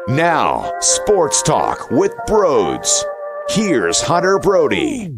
Now, Sports Talk with Broads. Here's Hunter Brody.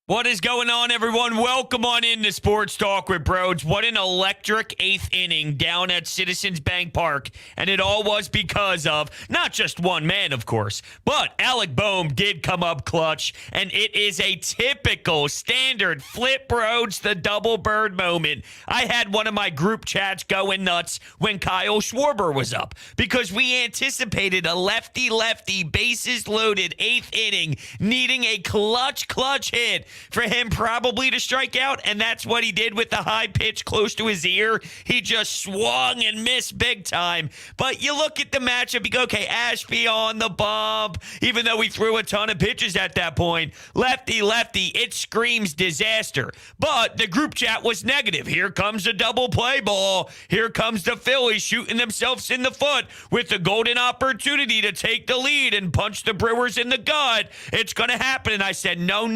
What is going on, everyone? Welcome on into Sports Talk with Broads. What an electric eighth inning down at Citizens Bank Park. And it all was because of not just one man, of course, but Alec Bohm did come up clutch. And it is a typical standard flip Broads, the double bird moment. I had one of my group chats going nuts when Kyle Schwarber was up because we anticipated a lefty-lefty, bases-loaded eighth inning needing a clutch hit for him probably to strike out, and that's what he did with the high pitch close to his ear. He just swung and missed big time. But you look at the matchup, you go, okay, Ashby on the bump, even though he threw a ton of pitches at that point. Lefty, it screams disaster. But the group chat was negative. Here comes a double play ball. Here comes the Phillies shooting themselves in the foot with the golden opportunity to take the lead and punch the Brewers in the gut. It's going to happen. And I said, no.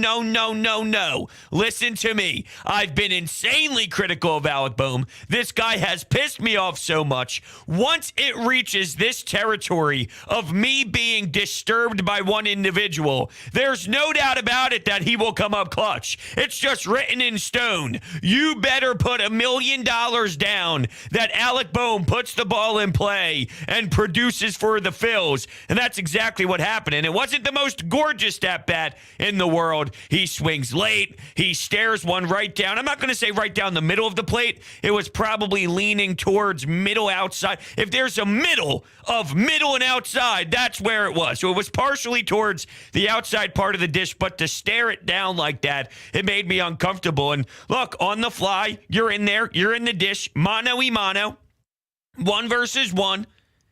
Listen to me. I've been insanely critical of Alec Bohm. This guy has pissed me off so much. Once it reaches this territory of me being disturbed by one individual, there's no doubt about it that he will come up clutch. It's just written in stone. You better put $1 million down that Alec Bohm puts the ball in play and produces for the Phils. And that's exactly what happened. And it wasn't the most gorgeous at-bat in the world. He swings late. He stares one right down. I'm not going to say right down the middle of the plate. It was probably leaning towards middle outside. If there's a middle of middle and outside, that's where it was. So it was partially towards the outside part of the dish, but to stare it down like that, it made me uncomfortable. And look, on the fly, you're in there. You're in the dish. Mano-y-mano. 1 versus 1.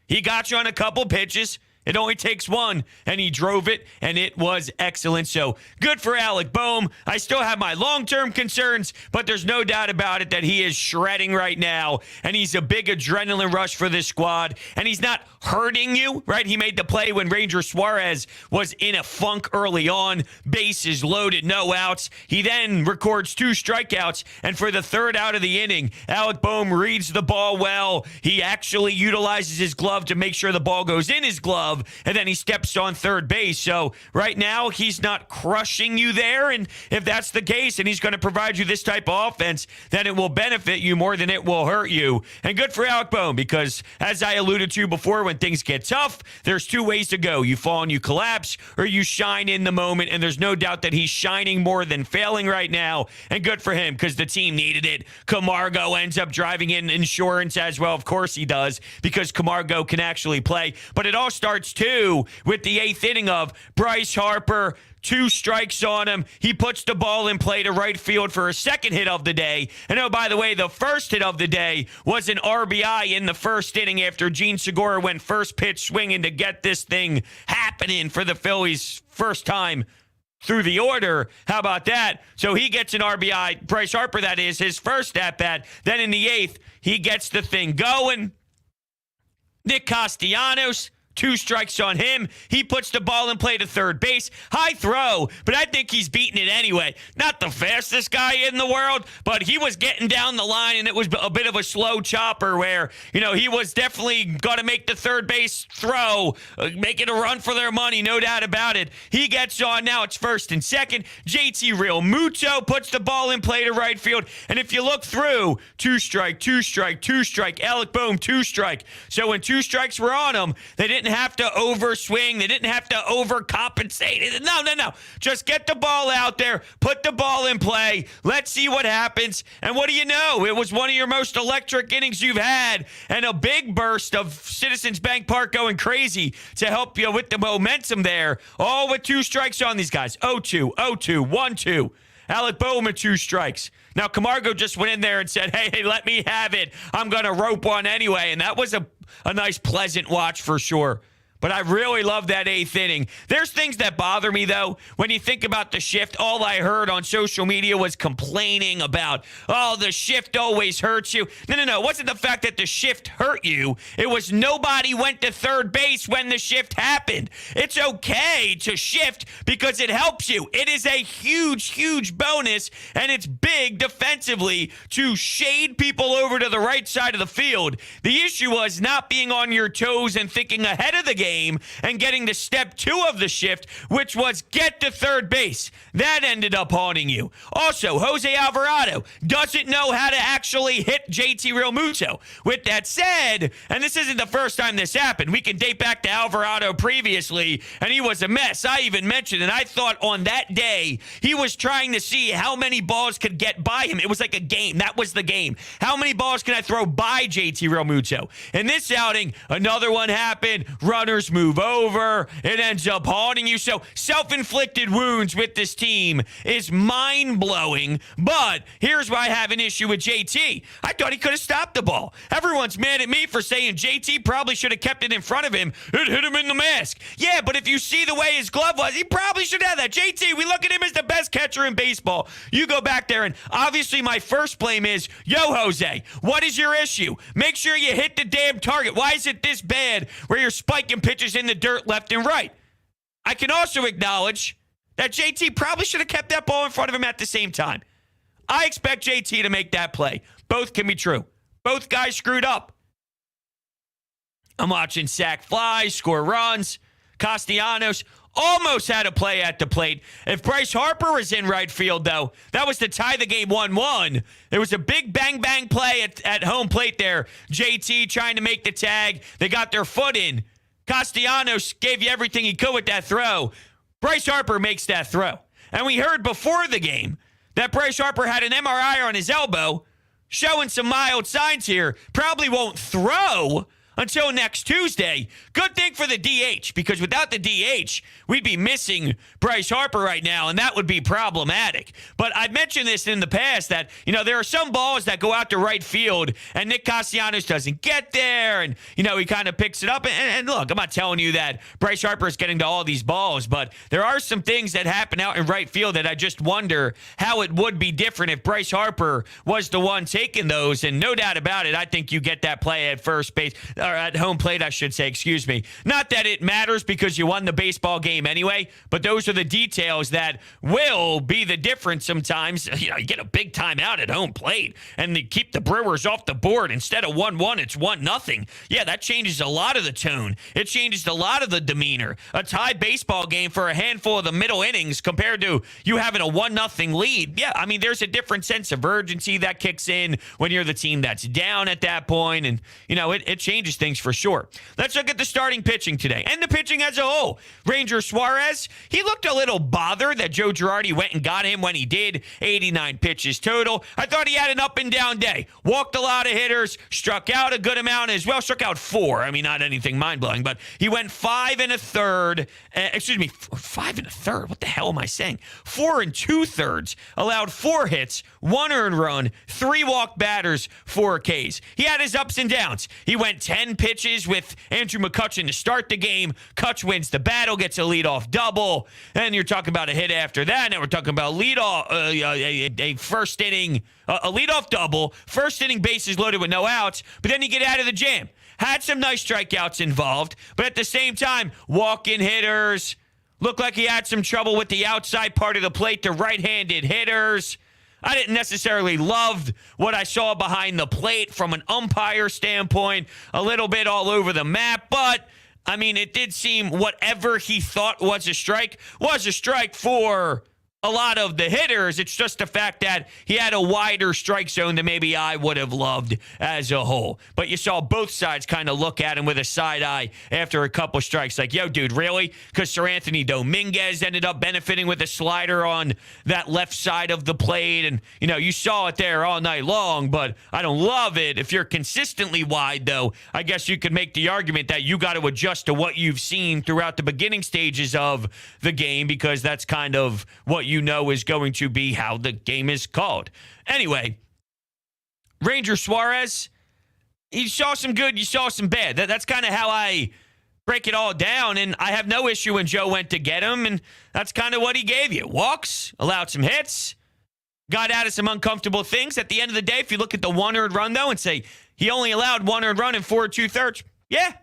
He got you on a couple pitches. It only takes one, and he drove it, and it was excellent. So good for Alec Bohm. I still have my long-term concerns, but there's no doubt about it that he is shredding right now, and he's a big adrenaline rush for this squad, and he's not hurting you, right? He made the play when Ranger Suarez was in a funk early on, bases loaded, no outs. He then records 2 strikeouts, and for the third out of the inning, Alec Bohm reads the ball well. He actually utilizes his glove to make sure the ball goes in his glove, and then he steps on third base. So right now, he's not crushing you there, and if that's the case, and he's going to provide you this type of offense, then it will benefit you more than it will hurt you. And good for Alec Bohm, because as I alluded to before, when things get tough, there's 2 ways to go. You fall and you collapse, or you shine in the moment, and there's no doubt that he's shining more than failing right now, and good for him, because the team needed it. Camargo ends up driving in insurance as well. Of course he does, because Camargo can actually play, but it all starts too with the 8th inning of Bryce Harper. 2 strikes on him. He puts the ball in play to right field for a second hit of the day. And oh, by the way, the first hit of the day was an RBI in the first inning after Gene Segura went first pitch swinging to get this thing happening for the Phillies first time through the order. How about that? So he gets an RBI. Bryce Harper, that is, his first at-bat. Then in the 8th, he gets the thing going. Nick Castellanos, 2 strikes on him. He puts the ball in play to third base. High throw, but I think he's beating it anyway. Not the fastest guy in the world, but he was getting down the line, and it was a bit of a slow chopper where, he was definitely going to make the third base throw, make it a run for their money, no doubt about it. He gets on. Now it's first and second. JT Realmuto puts the ball in play to right field, and if you look through, 2 strike. Alec Bohm, 2 strike. So when 2 strikes were on him, they didn't have to overswing. They didn't have to overcompensate. No. Just get the ball out there, put the ball in play. Let's see what happens. And what do you know? It was one of your most electric innings you've had, and a big burst of Citizens Bank Park going crazy to help you with the momentum there. All with 2 strikes on these guys. 0-2, 0-2, 1-2. Alec Bohm with 2 strikes. Now, Camargo just went in there and said, hey, let me have it. I'm going to rope one anyway. And that was a nice, pleasant watch for sure. But I really love that 8th inning. There's things that bother me, though. When you think about the shift, all I heard on social media was complaining about, oh, the shift always hurts you. No. It wasn't the fact that the shift hurt you. It was nobody went to third base when the shift happened. It's okay to shift because it helps you. It is a huge, huge bonus, and it's big defensively to shade people over to the right side of the field. The issue was not being on your toes and thinking ahead of the game and getting to step 2 of the shift, which was get to third base. That ended up haunting you. Also, Jose Alvarado doesn't know how to actually hit JT Realmuto. With that said, and this isn't the first time this happened, we can date back to Alvarado previously, and he was a mess. I even mentioned, and I thought on that day, he was trying to see how many balls could get by him. It was like a game. That was the game. How many balls can I throw by JT Realmuto? In this outing, another one happened. Runners move over. It ends up haunting you. So self-inflicted wounds with this team is mind-blowing. But here's why I have an issue with JT. I thought he could have stopped the ball. Everyone's mad at me for saying JT probably should have kept it in front of him. It hit him in the mask. Yeah, but if you see the way his glove was, he probably should have that. JT, we look at him as the best catcher in baseball. You go back there, and obviously my first blame is, yo, Jose, what is your issue? Make sure you hit the damn target. Why is it this bad where you're spiking pitches in the dirt left and right? I can also acknowledge that JT probably should have kept that ball in front of him at the same time. I expect JT to make that play. Both can be true. Both guys screwed up. I'm watching sack flies, score runs. Castellanos almost had a play at the plate. If Bryce Harper was in right field, though, that was to tie the game 1-1. There was a big bang-bang play at home plate there. JT trying to make the tag. They got their foot in. Castellanos gave you everything he could with that throw. Bryce Harper makes that throw. And we heard before the game that Bryce Harper had an MRI on his elbow, showing some mild signs here. Probably won't throw until next Tuesday. Good thing for the DH, because without the DH, we'd be missing Bryce Harper right now, and that would be problematic. But I've mentioned this in the past that, there are some balls that go out to right field, and Nick Castellanos doesn't get there, and, he kind of picks it up. And look, I'm not telling you that Bryce Harper is getting to all these balls, but there are some things that happen out in right field that I just wonder how it would be different if Bryce Harper was the one taking those. And no doubt about it, I think you get that play at first base, or at home plate, I should say, excuse me. Not that it matters because you won the baseball game anyway, but those are the details that will be the difference sometimes. You get a big time out at home plate and they keep the Brewers off the board. Instead of 1-1, it's 1-0. Yeah, that changes a lot of the tone. It changes a lot of the demeanor. A tie baseball game for a handful of the middle innings compared to you having a 1-0 lead. Yeah, there's a different sense of urgency that kicks in when you're the team that's down at that point, and, it changes things for sure. Let's look at the starting pitching today and the pitching as a whole. Ranger Suarez, he looked a little bothered that Joe Girardi went and got him when he did. 89 pitches total. I thought he had an up and down day. Walked a lot of hitters, struck out a good amount as well. Struck out 4. Not anything mind-blowing, but he went 5 1/3. 5 1/3. What the hell am I saying? 4 2/3. Allowed 4 hits, 1 earned run, 3 walk batters, 4 Ks. He had his ups and downs. He went 10 pitches with Andrew McCutchen to start the game. Kutch wins the battle, gets a leadoff double. And you're talking about a hit after that. Now we're talking about a first inning, a leadoff double, first inning bases loaded with no outs. But then you get out of the jam. Had some nice strikeouts involved, but at the same time, walk-in hitters. Looked like he had some trouble with the outside part of the plate, the right-handed hitters. I didn't necessarily love what I saw behind the plate from an umpire standpoint. A little bit all over the map, but, it did seem whatever he thought was a strike for a lot of the hitters. It's just the fact that he had a wider strike zone than maybe I would have loved as a whole. But you saw both sides kind of look at him with a side eye after a couple strikes. Like, yo, dude, really? Because Sir Anthony Dominguez ended up benefiting with a slider on that left side of the plate. And, you saw it there all night long, but I don't love it. If you're consistently wide, though, I guess you could make the argument that you got to adjust to what you've seen throughout the beginning stages of the game, because that's kind of what is going to be how the game is called. Anyway, Ranger Suarez, you saw some good, you saw some bad. That's kind of how I break it all down, and I have no issue when Joe went to get him, and that's kind of what he gave you. Walks, allowed some hits, got out of some uncomfortable things. At the end of the day, if you look at the one earned run, though, and say he only allowed one earned run in 4 2/3, yeah.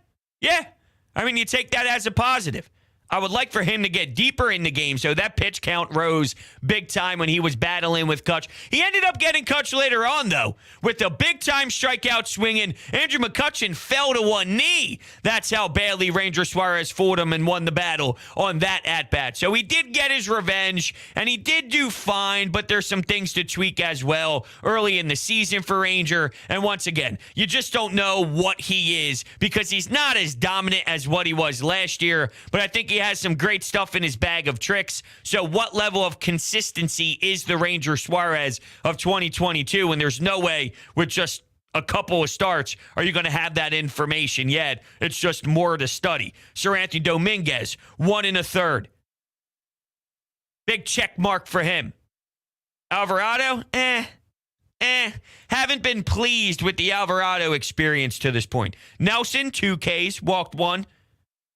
I mean, you take that as a positive. I would like for him to get deeper in the game, so that pitch count rose big time when he was battling with Kutch. He ended up getting Kutch later on, though, with a big-time strikeout swinging. Andrew McCutchen fell to one knee. That's how badly Ranger Suarez fooled him and won the battle on that at-bat. So he did get his revenge, and he did do fine, but there's some things to tweak as well early in the season for Ranger. And once again, you just don't know what he is because he's not as dominant as what he was last year, but I think he has some great stuff in his bag of tricks. So what level of consistency is the Ranger Suarez of 2022? And there's no way with just a couple of starts are you going to have that information yet. It's just more to study. Sir Anthony Dominguez, 1 1/3. Big check mark for him. Alvarado, haven't been pleased with the Alvarado experience to this point. Nelson, 2 Ks, walked 1,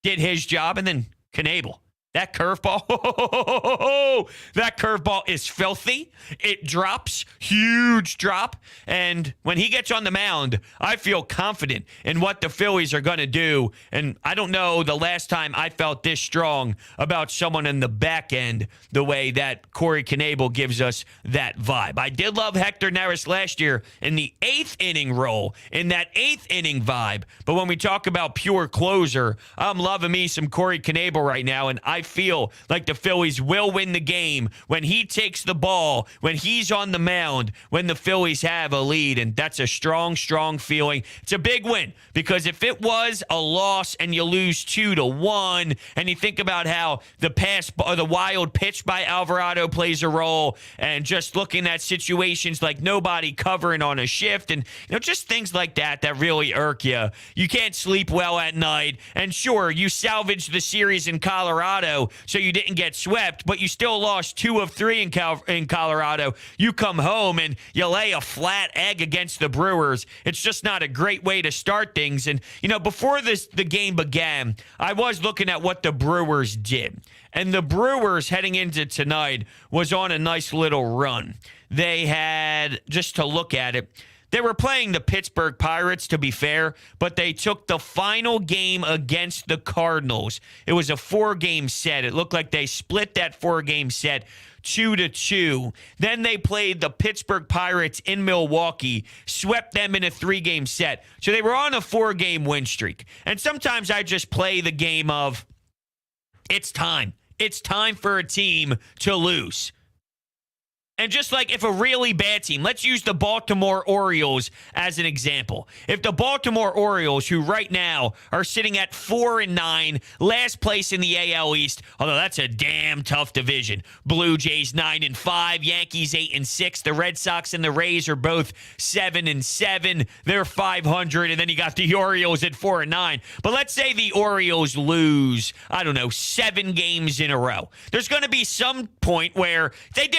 did his job, and then Knebel. That curveball, that curveball is filthy. It drops, huge drop. And when he gets on the mound, I feel confident in what the Phillies are going to do. And I don't know the last time I felt this strong about someone in the back end the way that Corey Knebel gives us that vibe. I did love Hector Neris last year in the 8th inning role, in that 8th inning vibe. But when we talk about pure closer, I'm loving me some Corey Knebel right now. And I feel like the Phillies will win the game when he takes the ball, when he's on the mound, when the Phillies have a lead. And that's a strong, strong feeling. It's a big win because if it was a loss and you lose 2-1 and you think about how the pass or the wild pitch by Alvarado plays a role and just looking at situations like nobody covering on a shift and just things like that that really irk you. You can't sleep well at night. And sure, you salvaged the series in Colorado, so you didn't get swept, but you still lost 2 of 3 in Colorado. You come home and you lay a flat egg against the Brewers. It's just not a great way to start things. And, before the game began, I was looking at what the Brewers did. And the Brewers heading into tonight was on a nice little run. They had, just to look at it, they were playing the Pittsburgh Pirates, to be fair, but they took the final game against the Cardinals. It was a 4-game set. It looked like they split that 4-game set 2-2. Then they played the Pittsburgh Pirates in Milwaukee, swept them in a 3-game set. So they were on a 4-game win streak. And sometimes I just play the game of, it's time. It's time for a team to lose. And just like if a really bad team, let's use the Baltimore Orioles as an example. If the Baltimore Orioles, who right now are sitting at 4-9, last place in the AL East, although that's a damn tough division. Blue Jays 9-5, Yankees 8-6. The Red Sox and the Rays are both 7-7. They're 500, and then you got the Orioles at 4-9. But let's say the Orioles lose, 7 games in a row. There's going to be some point where they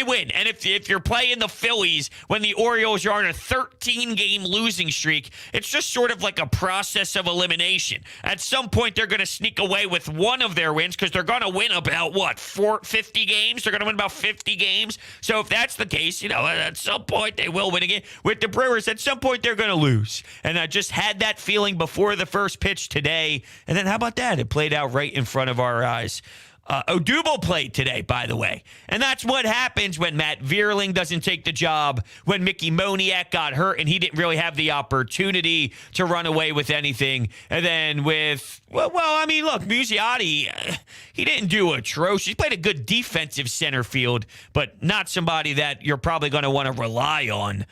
win. And if you're playing the Phillies when the Orioles are on a 13-game losing streak, it's just sort of like a process of elimination. At some point, they're going to sneak away with one of their wins because they're going to win about, 50 games? They're going to win about 50 games. So if that's the case, at some point, they will win again. With the Brewers, at some point, they're going to lose. And I just had that feeling before the first pitch today. And then how about that? It played out right in front of our eyes. Odubel played today, by the way. And that's what happens when Matt Vierling doesn't take the job, when Mickey Moniak got hurt and he didn't really have the opportunity to run away with anything. And then with, look, Musiotti, he didn't do atrocious. He played a good defensive center field, but not somebody that you're probably going to want to rely on.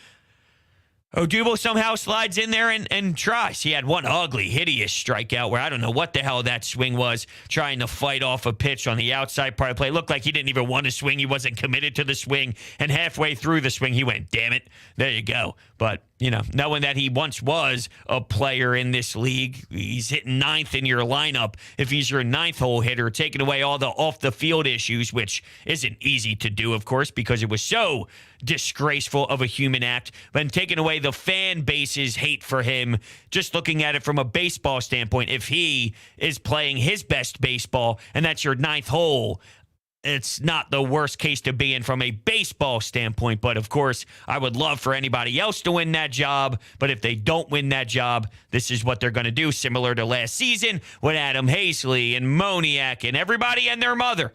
Odubel somehow slides in there and tries. He had one ugly, hideous strikeout where I don't know what the hell that swing was, trying to fight off a pitch on the outside part of the play. It looked like he didn't even want to swing. He wasn't committed to the swing. And halfway through the swing, he went, damn it. There you go. But, knowing that he once was a player in this league, he's hitting ninth in your lineup. If he's your ninth hole hitter, taking away all the off-the-field issues, which isn't easy to do, of course, because it was so disgraceful of a human act, but taking away the fan base's hate for him, just looking at it from a baseball standpoint, if he is playing his best baseball and that's your ninth hole, it's not the worst case to be in from a baseball standpoint. But, of course, I would love for anybody else to win that job. But if they don't win that job, this is what they're going to do, similar to last season with Adam Hazley and Moniak and everybody and their mother.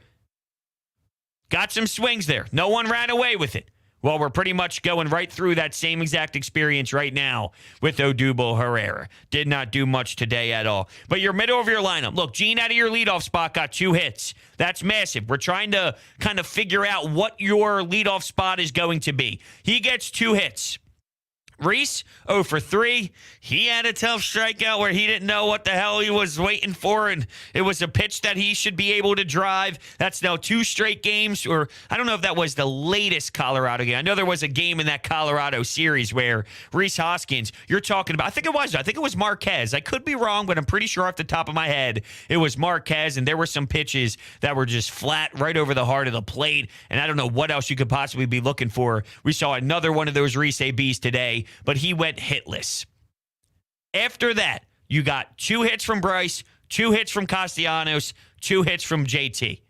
Got some swings there. No one ran away with it. Well, we're pretty much going right through that same exact experience right now with Odubel Herrera. Did not do much today at all. But you're middle of your lineup. Look, Gene out of your leadoff spot got 2 hits. That's massive. We're trying to kind of figure out what your leadoff spot is going to be. He gets 2 hits. Reese, 0 for 3. He had a tough strikeout where he didn't know what the hell he was waiting for, and it was a pitch that he should be able to drive. That's now 2 straight games, or I don't know if that was the latest Colorado game. I know there was a game in that Colorado series where Reese Hoskins, you're talking about, I think it was Marquez. I could be wrong, but I'm pretty sure off the top of my head it was Marquez, and there were some pitches that were just flat right over the heart of the plate, and I don't know what else you could possibly be looking for. We saw another one of those Reese ABs today, but he went hitless. After that, you got 2 hits from Bryce, 2 hits from Castellanos, 2 hits from JT.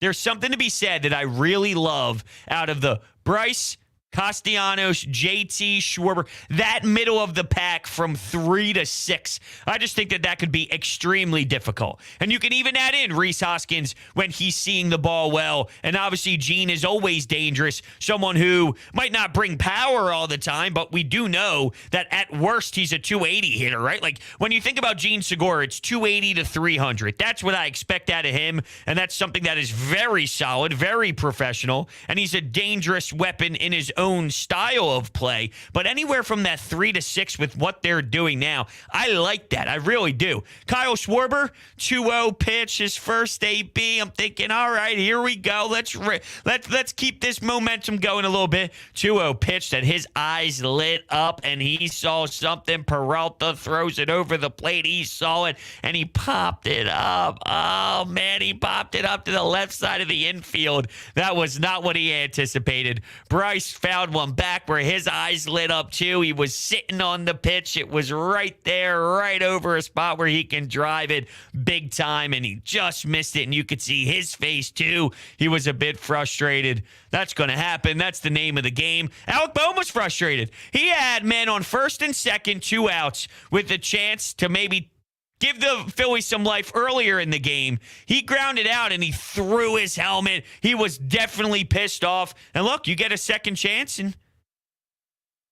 There's something to be said that I really love out of the Bryce, Castellanos, JT, Schwarber, that middle of the pack from 3 to 6. I just think that could be extremely difficult. And you can even add in Reese Hoskins when he's seeing the ball well. And obviously, Gene is always dangerous. Someone who might not bring power all the time, but we do know that at worst, he's a 280 hitter, right? Like when you think about Gene Segura, it's 280 to 300. That's what I expect out of him. And that's something that is very solid, very professional. And he's a dangerous weapon in his own style of play, but anywhere from that 3 to 6 with what they're doing now, I like that. I really do. Kyle Schwarber, 2-0 pitch, his first AB. I'm thinking, all right, here we go. Let's keep this momentum going a little bit. 2-0 pitch that his eyes lit up and he saw something. Peralta throws it over the plate. He saw it and he popped it up. Oh man, he popped it up to the left side of the infield. That was not what he anticipated. Bryce found one back where his eyes lit up too. He was sitting on the pitch. It was right there, right over a spot where he can drive it big time, and he just missed it, and you could see his face too. He was a bit frustrated. That's going to happen. That's the name of the game. Alec Bohm was frustrated. He had men on first and second, 2 outs with the chance to maybe give the Phillies some life earlier in the game. He grounded out and he threw his helmet. He was definitely pissed off. And look, you get a second chance, and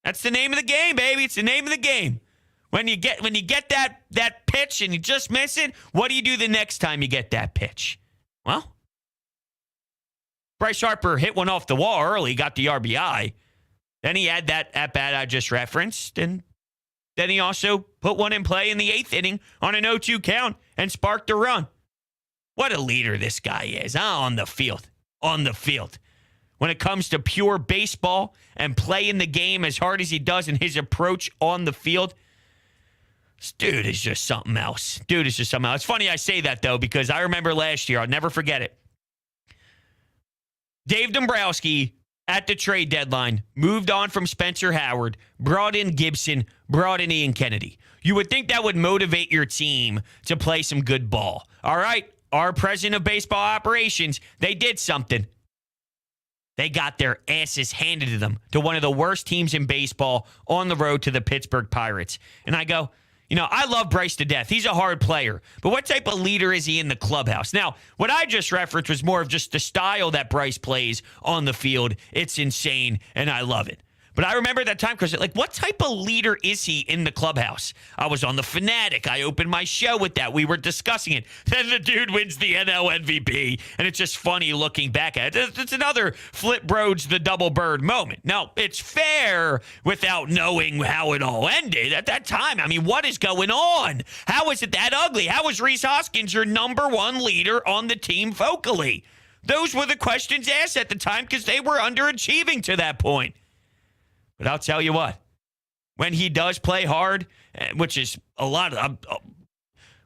that's the name of the game, baby. It's the name of the game. When you get that pitch and you just miss it, what do you do the next time you get that pitch? Well, Bryce Harper hit one off the wall early, got the RBI. Then he had that at-bat I just referenced, and then he also put one in play in the 8th inning on an 0-2 count and sparked a run. What a leader this guy is, on the field. On the field. When it comes to pure baseball and playing the game as hard as he does in his approach on the field, this dude is just something else. It's funny I say that, though, because I remember last year, I'll never forget it. Dave Dombrowski, at the trade deadline, moved on from Spencer Howard, brought in Gibson, brought in Ian Kennedy. You would think that would motivate your team to play some good ball. All right, our president of baseball operations, they did something. They got their asses handed to them, to one of the worst teams in baseball on the road to the Pittsburgh Pirates. And I go, I love Bryce to death. He's a hard player. But what type of leader is he in the clubhouse? Now, what I just referenced was more of just the style that Bryce plays on the field. It's insane, and I love it. But I remember that time because, what type of leader is he in the clubhouse? I was on The Fanatic. I opened my show with that. We were discussing it. Then the dude wins the NL MVP, and it's just funny looking back at it. It's another Flip Broads the double bird moment. Now, it's fair without knowing how it all ended. At that time, what is going on? How is it that ugly? How is Reese Hoskins your number one leader on the team vocally? Those were the questions asked at the time because they were underachieving to that point. But I'll tell you what, when he does play hard, which is a lot of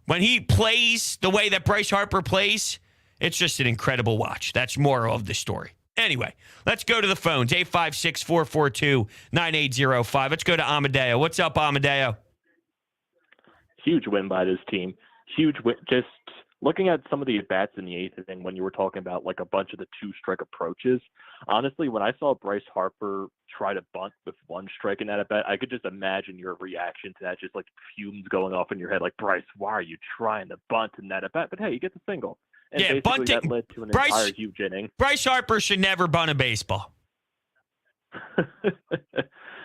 when he plays the way that Bryce Harper plays, it's just an incredible watch. That's more of the story. Anyway, let's go to the phones. 856-442-9805. Let's go to Amadeo. What's up, Amadeo? Huge win by this team. Huge win. Just looking at some of the at-bats in the eighth inning when you were talking about like a bunch of the two-strike approaches, honestly, when I saw Bryce Harper try to bunt with one strike in that at-bat, I could just imagine your reaction to that, just like fumes going off in your head, like, Bryce, why are you trying to bunt in that at-bat? But hey, you get the single. And yeah, basically bunting, that led to an entire huge inning. Bryce Harper should never bunt a baseball.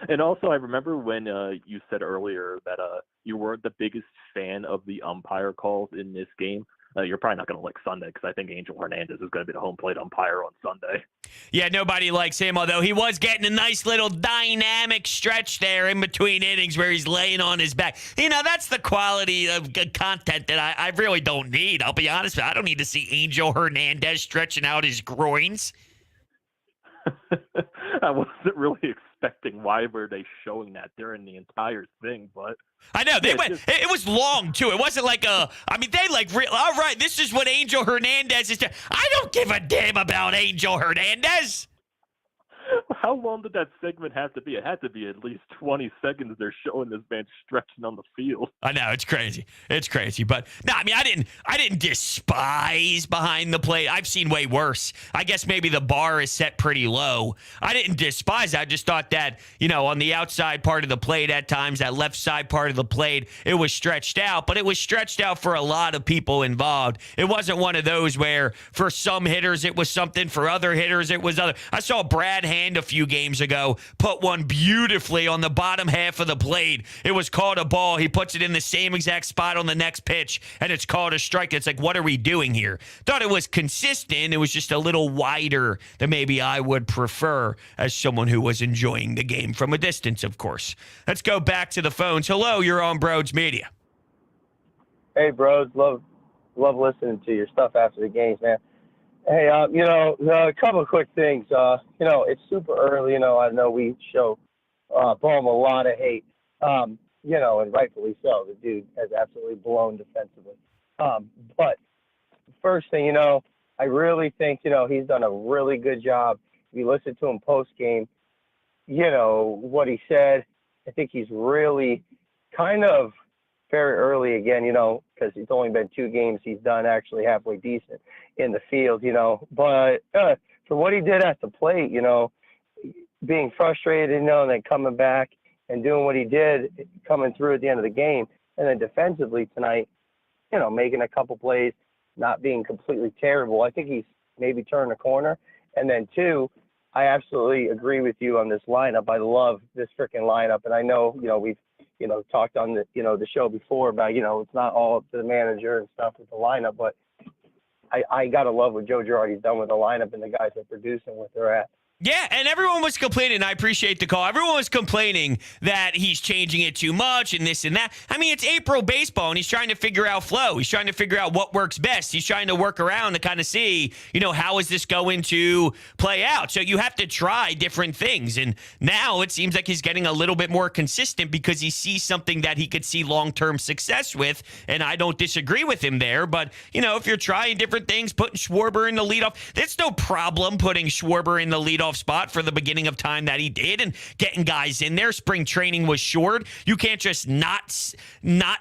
And also, I remember when you said earlier that you weren't the biggest fan of the umpire calls in this game. You're probably not going to like Sunday because I think Angel Hernandez is going to be the home plate umpire on Sunday. Yeah, nobody likes him, although he was getting a nice little dynamic stretch there in between innings where he's laying on his back. You know, that's the quality of good content that I really don't need. I'll be honest with you. I don't need to see Angel Hernandez stretching out his groins. I wasn't really expecting why were they showing that during the entire thing, but I know it was long too. It wasn't like all right, this is what Angel Hernandez is doing. I don't give a damn about Angel Hernandez. How long did that segment have to be? It had to be at least 20 seconds. They're showing this man stretching on the field. I know, it's crazy. It's crazy. But no, I mean, I didn't despise behind the plate. I've seen way worse. I guess maybe the bar is set pretty low. I didn't despise it. I just thought that, you know, on the outside part of the plate at times, that left side part of the plate, it was stretched out, but it was stretched out for a lot of people involved. It wasn't one of those where for some hitters it was something, for other hitters it was other. I saw Brad Hand a few games ago put one beautifully on the bottom half of the plate. It was called a ball. He puts it in the same exact spot on the next pitch, and it's called a strike. It's like, what are we doing here? Thought it was consistent. It was just a little wider than maybe I would prefer as someone who was enjoying the game from a distance, of course. Let's go back to the phones. Hello, you're on Broads Media. Hey, Bros. Love listening to your stuff after the games, man. Hey, a couple of quick things. It's super early. I know we show Bohm a lot of hate, and rightfully so. The dude has absolutely blown defensively. But first thing, I really think, he's done a really good job. If you listen to him post-game, what he said, I think he's really kind of very early again, because it's only been 2 games. He's done actually halfway decent in the field, But for what he did at the plate, being frustrated, and then coming back and doing what he did, coming through at the end of the game, and then defensively tonight, making a couple plays, not being completely terrible. I think he's maybe turned a corner. And then 2, I absolutely agree with you on this lineup. I love this freaking lineup, and I know, we've talked on the show before about, it's not all up to the manager and stuff with the lineup, but I got to love what Joe Girardi's done with the lineup and the guys that produce and what they're at. Yeah, and everyone was complaining. I appreciate the call. Everyone was complaining that he's changing it too much and this and that. I mean, it's April baseball, and he's trying to figure out flow. He's trying to figure out what works best. He's trying to work around to kind of see, how is this going to play out? So you have to try different things. And now it seems like he's getting a little bit more consistent because he sees something that he could see long-term success with. And I don't disagree with him there. But, if you're trying different things, putting Schwarber in the leadoff, there's no problem putting Schwarber in the leadoff spot for the beginning of time that he did and getting guys in there. Spring training was short. You can't just not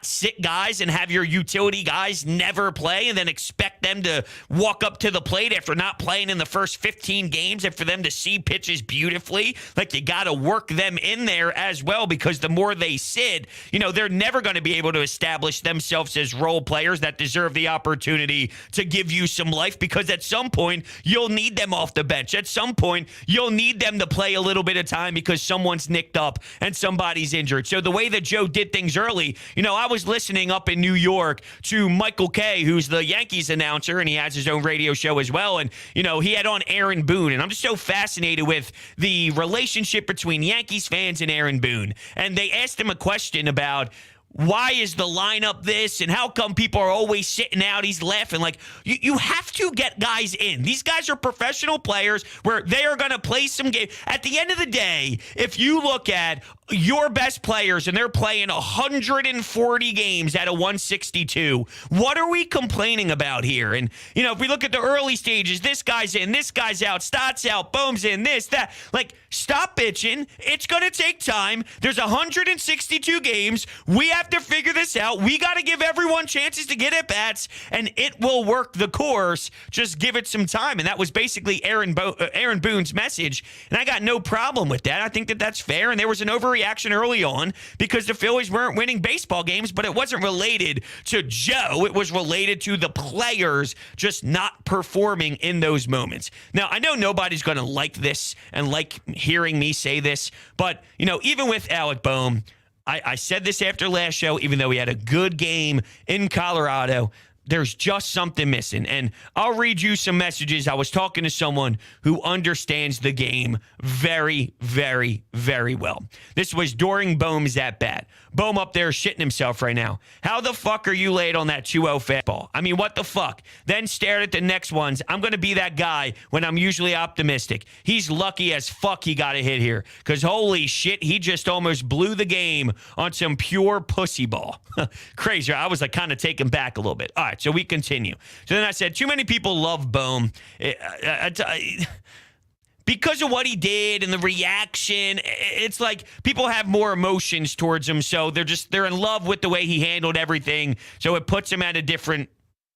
sit guys and have your utility guys never play and then expect them to walk up to the plate after not playing in the first 15 games and for them to see pitches beautifully. Like, you got to work them in there as well, because the more they sit, they're never going to be able to establish themselves as role players that deserve the opportunity to give you some life, because at some point you'll need them off the bench. At some point you'll need them to play a little bit of time because someone's nicked up and somebody's injured. So the way that Joe did things early, I was listening up in New York to Michael Kay, who's the Yankees announcer, and he has his own radio show as well. And, he had on Aaron Boone. And I'm just so fascinated with the relationship between Yankees fans and Aaron Boone. And they asked him a question about why is the lineup this and how come people are always sitting out? He's laughing. Like, you have to get guys in. These guys are professional players where they are going to play some game. At the end of the day, if you look at your best players and they're playing 140 games out of 162, what are we complaining about here? And, if we look at the early stages, this guy's in, this guy's out, Stott's out, Bohm's in, this, that. Like, stop bitching. It's going to take time. There's 162 games. We have to figure this out. We got to give everyone chances to get at bats, and it will work the course. Just give it some time. And that was basically Aaron Boone's message. And I got no problem with that. I think that that's fair. And there was an overreaction early on because the Phillies weren't winning baseball games, but it wasn't related to Joe. It was related to the players just not performing in those moments. Now, I know nobody's going to like this and like hearing me say this, but, even with Alec Bohm, I said this after last show, even though he had a good game in Colorado, there's just something missing. And I'll read you some messages. I was talking to someone who understands the game very, very, very well. This was during Bohm's at-bat. Bohm up there shitting himself right now. How the fuck are you late on that 2-0 fastball? I mean, what the fuck? Then stared at the next ones. I'm going to be that guy when I'm usually optimistic. He's lucky as fuck he got a hit here because holy shit, he just almost blew the game on some pure pussy ball. Crazy. I was like kind of taken back a little bit. All right, so we continue. So then I said, too many people love Bohm. Because of what he did and the reaction, it's like people have more emotions towards him. So they're in love with the way he handled everything. So it puts him at a different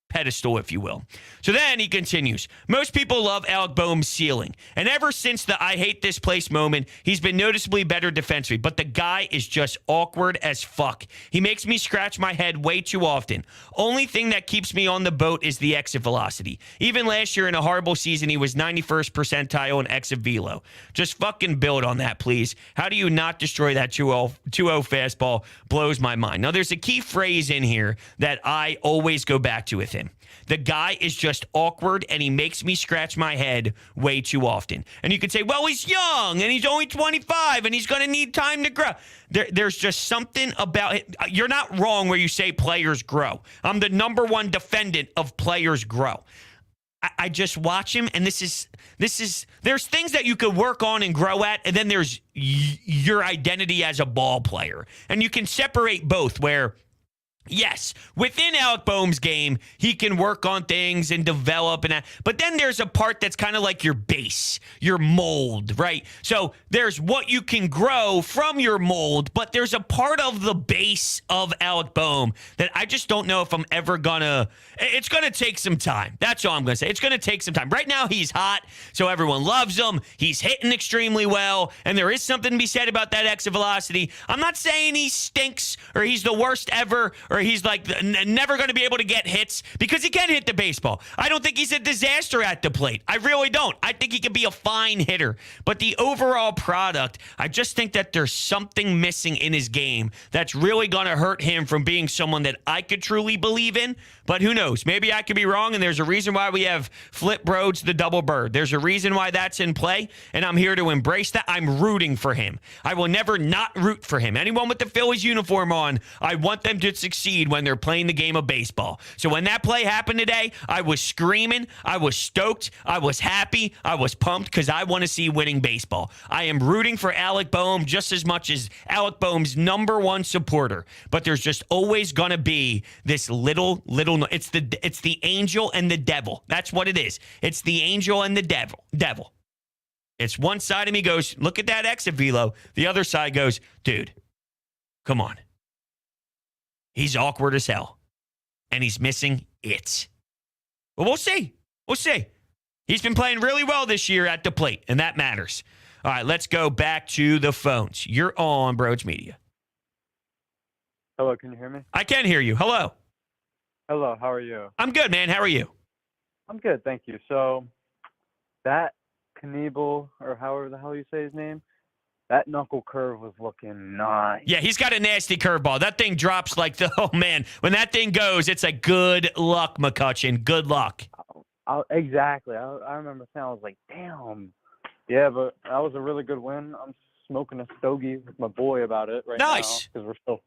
pedestal, if you will. So then he continues. Most people love Alec Bohm's ceiling. And ever since the I hate this place moment, he's been noticeably better defensively. But the guy is just awkward as fuck. He makes me scratch my head way too often. Only thing that keeps me on the boat is the exit velocity. Even last year in a horrible season, he was 91st percentile in exit velo. Just fucking build on that, please. How do you not destroy that 2-0 fastball? Blows my mind. Now, there's a key phrase in here that I always go back to with him. The guy is just awkward, and he makes me scratch my head way too often. And you could say, well, he's young, and he's only 25, and he's going to need time to grow. There's just something about it. You're not wrong where you say players grow. I'm the number one defendant of players grow. I just watch him, and this is there's things that you could work on and grow at, and then there's your identity as a ball player. And you can separate both where, yes, within Alec Bohm's game, he can work on things and develop, but then there's a part that's kind of like your base, your mold, right? So there's what you can grow from your mold, but there's a part of the base of Alec Bohm that I just don't know if I'm ever it's gonna take some time. That's all I'm gonna say. It's gonna take some time. Right now, he's hot, so everyone loves him. He's hitting extremely well, and there is something to be said about that exit velocity. I'm not saying he stinks or he's the worst ever, or he's like never going to be able to get hits, because he can hit the baseball. I don't think he's a disaster at the plate. I really don't. I think he can be a fine hitter. But the overall product, I just think that there's something missing in his game that's really going to hurt him from being someone that I could truly believe in. But who knows? Maybe I could be wrong, and there's a reason why we have Flip Rhodes the double bird. There's a reason why that's in play, and I'm here to embrace that. I'm rooting for him. I will never not root for him. Anyone with the Phillies uniform on, I want them to succeed when they're playing the game of baseball. So when that play happened today, I was screaming, I was stoked, I was happy, I was pumped, because I want to see winning baseball. I am rooting for Alec Bohm just as much as Alec Bohm's number one supporter. But there's just always going to be this little, it's the angel and the devil. That's what it is. It's the angel and the devil. It's one side of me goes, look at that exit velo. The other side goes, dude, come on. He's awkward as hell, and he's missing it. But we'll see. We'll see. He's been playing really well this year at the plate, and that matters. All right, let's go back to the phones. You're on Broads Media. Hello, can you hear me? I can hear you. Hello. Hello, how are you? I'm good, man. How are you? I'm good, thank you. So, that Knievel, or however the hell you say his name, that knuckle curve was looking nice. Yeah, he's got a nasty curveball. That thing drops like oh, man. When that thing goes, it's like, good luck, McCutchen. Good luck. Exactly. I remember saying, I was like, damn. Yeah, but that was a really good win. I'm smoking a stogie with my boy about it right now. Nice. Because we're still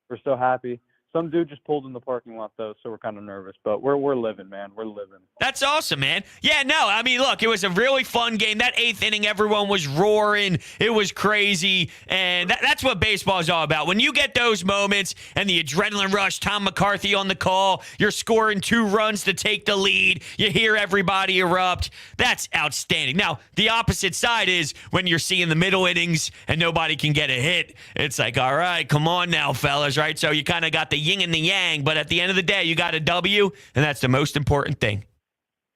we're so happy. Some dude just pulled in the parking lot, though, so we're kind of nervous. But we're living, man. We're living. That's awesome, man. Yeah, no, I mean, look, it was a really fun game. That 8th inning, everyone was roaring. It was crazy. And that's what baseball is all about. When you get those moments and the adrenaline rush, Tom McCarthy on the call, you're scoring 2 runs to take the lead, you hear everybody erupt. That's outstanding. Now, the opposite side is when you're seeing the middle innings and nobody can get a hit. It's like, all right, come on now, fellas, right? So you kind of got the yin and the yang, but at the end of the day, you got a W, and that's the most important thing.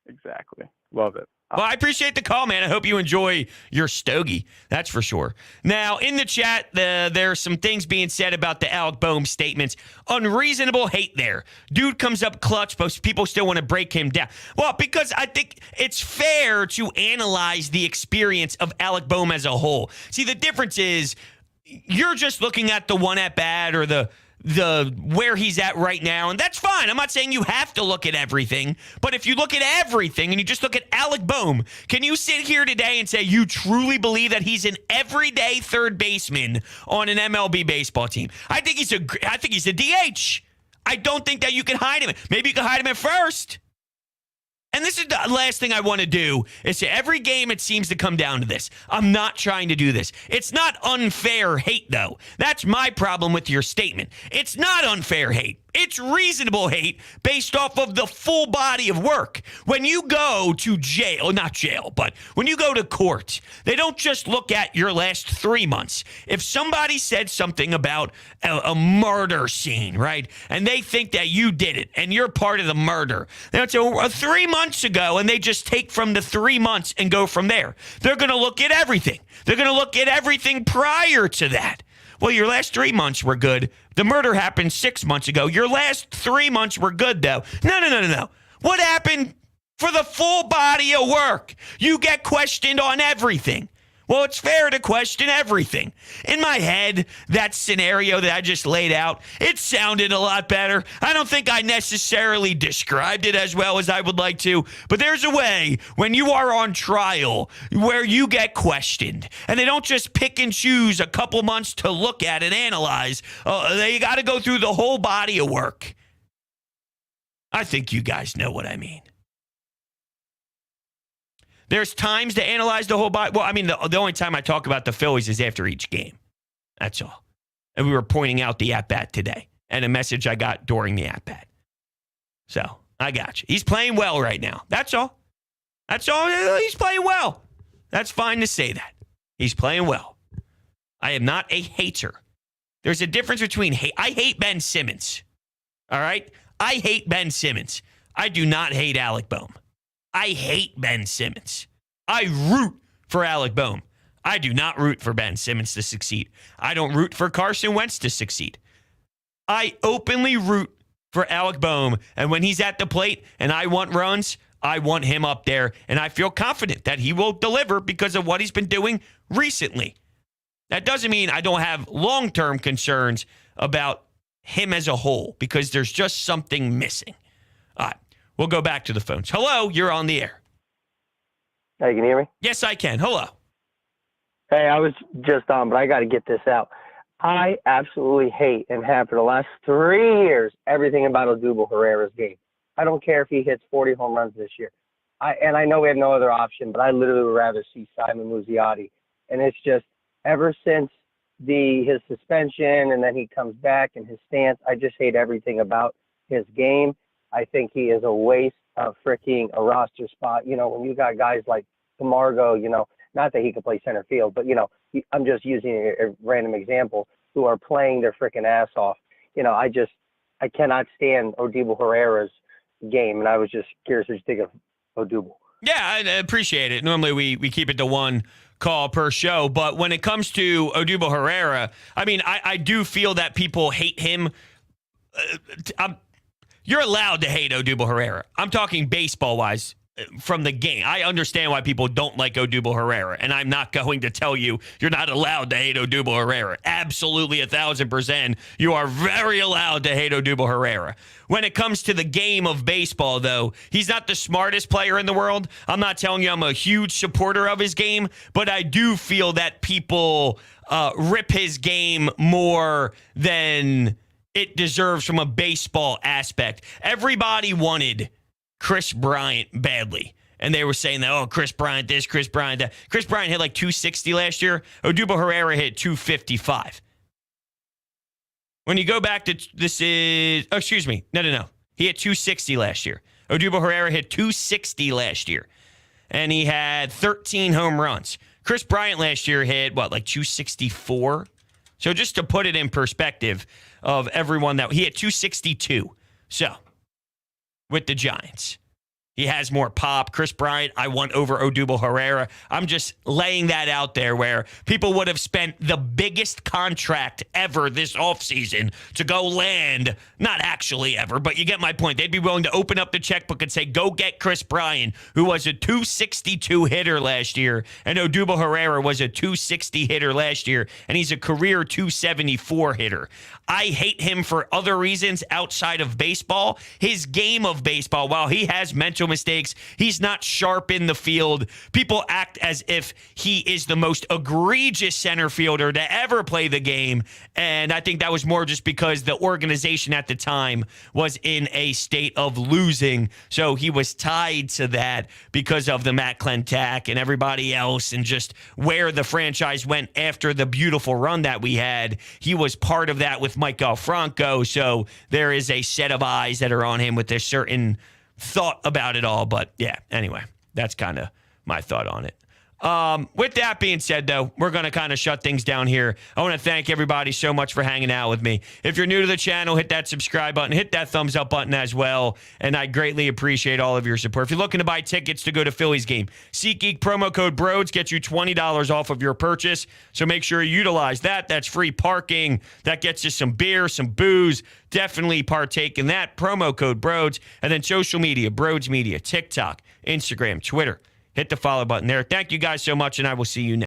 Exactly. Love it. Well, I appreciate the call, man. I hope you enjoy your stogie. That's for sure. Now, in the chat, there are some things being said about the Alec Bohm statements. Unreasonable hate there. Dude comes up clutch, but people still want to break him down. Well, because I think it's fair to analyze the experience of Alec Bohm as a whole. See, the difference is you're just looking at the one at bat or the where he's at right now, and that's fine. I'm not saying you have to look at everything, but if you look at everything and you just look at Alec Bohm, can you sit here today and say you truly believe that he's an everyday third baseman on an MLB baseball team? I think he's a DH. I don't think that you can hide him. Maybe you can hide him at first. And this is the last thing I want to do is say every game it seems to come down to this. I'm not trying to do this. It's not unfair hate, though. That's my problem with your statement. It's not unfair hate. It's reasonable hate based off of the full body of work. When you go to jail, not jail, but when you go to court, they don't just look at your last 3 months. If somebody said something about a murder scene, right, and they think that you did it and you're part of the murder, they don't say 3 months ago, and they just take from the 3 months and go from there. They're going to look at everything. They're going to look at everything prior to that. Well, your last 3 months were good. The murder happened 6 months ago. Your last 3 months were good, though. No. What happened for the full body of work? You get questioned on everything. Well, it's fair to question everything. In my head, that scenario that I just laid out, it sounded a lot better. I don't think I necessarily described it as well as I would like to, but there's a way when you are on trial where you get questioned, and they don't just pick and choose a couple months to look at and analyze. They got to go through the whole body of work. I think you guys know what I mean. There's times to analyze the whole body. Well, I mean, the only time I talk about the Phillies is after each game. That's all. And we were pointing out the at-bat today and a message I got during the at-bat. So, I got you. He's playing well right now. That's all. That's all. He's playing well. That's fine to say that. He's playing well. I am not a hater. There's a difference between hate. I hate Ben Simmons. All right? I hate Ben Simmons. I do not hate Alec Bohm. I hate Ben Simmons. I root for Alec Bohm. I do not root for Ben Simmons to succeed. I don't root for Carson Wentz to succeed. I openly root for Alec Bohm, and when he's at the plate and I want runs, I want him up there, and I feel confident that he will deliver because of what he's been doing recently. That doesn't mean I don't have long-term concerns about him as a whole because there's just something missing. All right. We'll go back to the phones. Hello, you're on the air. Hey, can you hear me? Yes, I can. Hello. Hey, I was just on, but I got to get this out. I absolutely hate and have for the last 3 years everything about Odubel Herrera's game. I don't care if he hits 40 home runs this year. I know we have no other option, but I literally would rather see Simon Muzziotti. And it's just ever since his suspension and then he comes back and his stance, I just hate everything about his game. I think he is a waste of freaking a roster spot. You know, when you got guys like Camargo, you know, not that he could play center field, but, you know, I'm just using a random example, who are playing their freaking ass off. You know, I cannot stand Odubel Herrera's game, and I was just curious what you think of Odubel. Yeah, I appreciate it. Normally we keep it to one call per show, but when it comes to Odubel Herrera, I mean, I do feel that people hate him. You're allowed to hate Odubel Herrera. I'm talking baseball-wise from the game. I understand why people don't like Odubel Herrera, and I'm not going to tell you you're not allowed to hate Odubel Herrera. Absolutely 1,000%. You are very allowed to hate Odubel Herrera. When it comes to the game of baseball, though, he's not the smartest player in the world. I'm not telling you I'm a huge supporter of his game, but I do feel that people rip his game more than it deserves from a baseball aspect. Everybody wanted Chris Bryant badly. And they were saying that, Chris Bryant this, Chris Bryant that. Chris Bryant hit like 260 last year. Odubel Herrera hit 255. When you go back to He hit 260 last year. Odubel Herrera hit 260 last year. And he had 13 home runs. Chris Bryant last year hit, 264? So just to put it in perspective of everyone he hit 262. So, with the Giants. He has more pop. Chris Bryant, I want over Odubel Herrera. I'm just laying that out there where people would have spent the biggest contract ever this offseason to go land, not actually ever, but you get my point. They'd be willing to open up the checkbook and say, go get Chris Bryant, who was a 262 hitter last year, and Odubel Herrera was a 260 hitter last year, and he's a career 274 hitter. I hate him for other reasons outside of baseball. His game of baseball, while he has mental mistakes, he's not sharp in the field. People act as if he is the most egregious center fielder to ever play the game, and I think that was more just because the organization at the time was in a state of losing, so he was tied to that because of the Matt Klentak and everybody else and just where the franchise went after the beautiful run that we had. He was part of that with Mike Franco, so there is a set of eyes that are on him with a certain thought about it all. But yeah, anyway, that's kind of my thought on it. With that being said, though, we're going to kind of shut things down here. I want to thank everybody so much for hanging out with me. If you're new to the channel, hit that subscribe button, hit that thumbs up button as well, and I greatly appreciate all of your support. If you're looking to buy tickets to go to Phillies game, SeatGeek promo code BROADS gets you $20 off of your purchase, so make sure you utilize that. That's free parking. That gets you some beer, some booze. Definitely partake in that. Promo code BROADS, and then social media, Broads Media, TikTok, Instagram, Twitter. Hit the follow button there. Thank you guys so much, and I will see you next.